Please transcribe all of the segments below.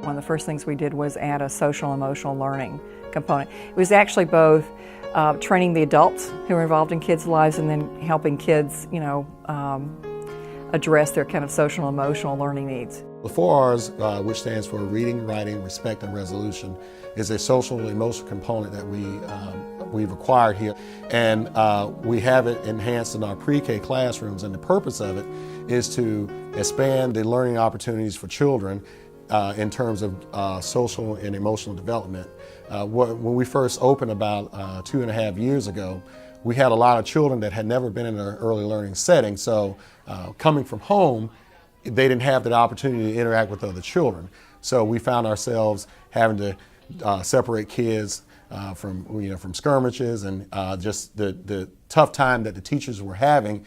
one of the first things we did was add a social emotional learning component. It was actually both training the adults who are involved in kids' lives and then helping kids, address their kind of social and emotional learning needs. The 4 R's, which stands for reading, writing, respect, and resolution, is a social and emotional component that we've acquired here. And we have it enhanced in our pre-K classrooms, and the purpose of it is to expand the learning opportunities for children in terms of social and emotional development. When we first opened about 2.5 years ago, we had a lot of children that had never been in an early learning setting, so coming from home, they didn't have that opportunity to interact with other children. So we found ourselves having to separate kids from skirmishes and just the tough time that the teachers were having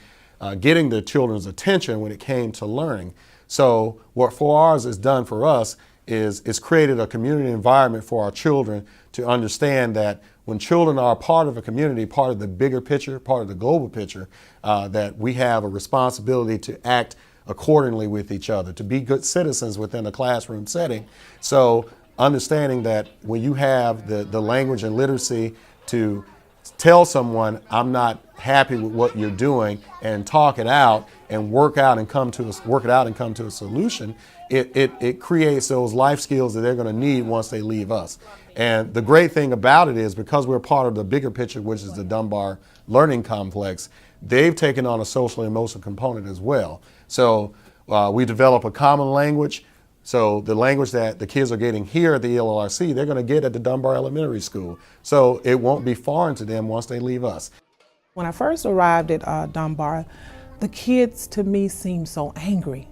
getting the children's attention when it came to learning. So what 4 R's has done for us is it's created a community environment for our children to understand that when children are part of a community, part of the bigger picture, part of the global picture, that we have a responsibility to act accordingly with each other, to be good citizens within a classroom setting. So understanding that when you have the language and literacy to tell someone, I'm not happy with what you're doing, and talk it out and work it out and come to a solution, it creates those life skills that they're going to need once they leave us. And the great thing about it is, because we're part of the bigger picture, which is the Dunbar Learning Complex, they've taken on a social and emotional component as well. So we develop a common language. So the language that the kids are getting here at the ELRC, they're going to get at the Dunbar Elementary School. So it won't be foreign to them once they leave us. When I first arrived at Dunbar, the kids to me seemed so angry.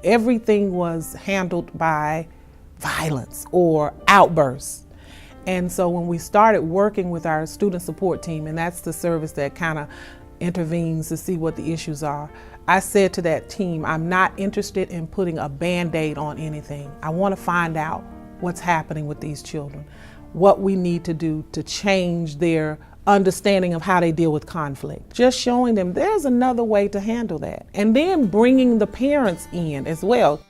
Everything was handled by violence or outbursts. And so when we started working with our student support team, and that's the service that kind of intervenes to see what the issues are, I said to that team, I'm not interested in putting a Band-Aid on anything. I want to find out what's happening with these children, what we need to do to change their understanding of how they deal with conflict. Just showing them there's another way to handle that. And then bringing the parents in as well.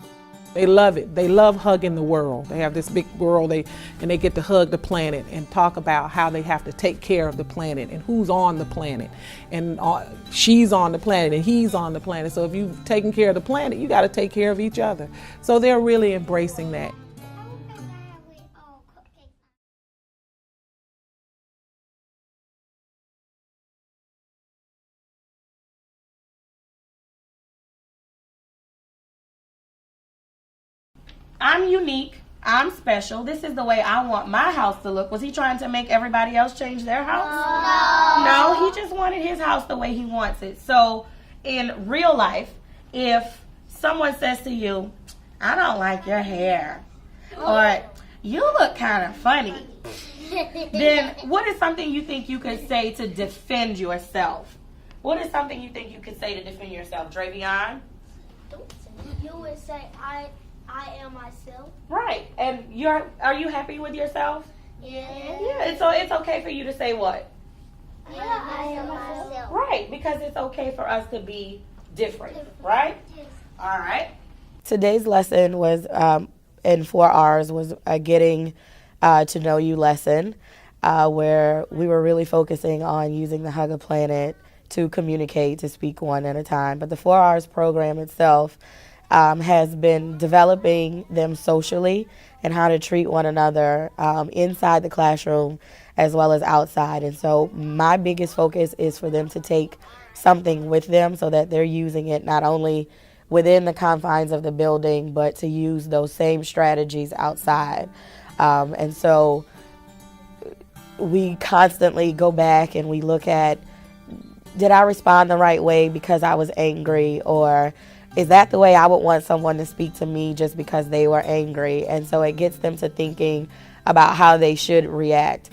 They love it. They love hugging the world. They have this big world, and they get to hug the planet and talk about how they have to take care of the planet and who's on the planet. And she's on the planet and he's on the planet. So if you've taken care of the planet, you got to take care of each other. So they're really embracing that. I'm unique, I'm special, this is the way I want my house to look. Was he trying to make everybody else change their house? No, he just wanted his house the way he wants it. So in real life, if someone says to you, I don't like your hair, or you look kind of funny, then what is something you think you could say to defend yourself? What is something you think you could say to defend yourself, Dravion? You would say, I am myself. Right. And are you happy with yourself? Yeah. Yeah. So it's okay for you to say what? Yeah, I am myself. Right. Because it's okay for us to be different. Right? Yes. All right. Today's lesson was in 4 R's was a getting to know you lesson where we were really focusing on using the Hug a Planet to communicate, to speak one at a time. But the 4 R's program itself has been developing them socially and how to treat one another inside the classroom as well as outside. And so my biggest focus is for them to take something with them so that they're using it not only within the confines of the building, but to use those same strategies outside. And so we constantly go back and we look at, did I respond the right way because I was angry, or is that the way I would want someone to speak to me just because they were angry? And so it gets them to thinking about how they should react.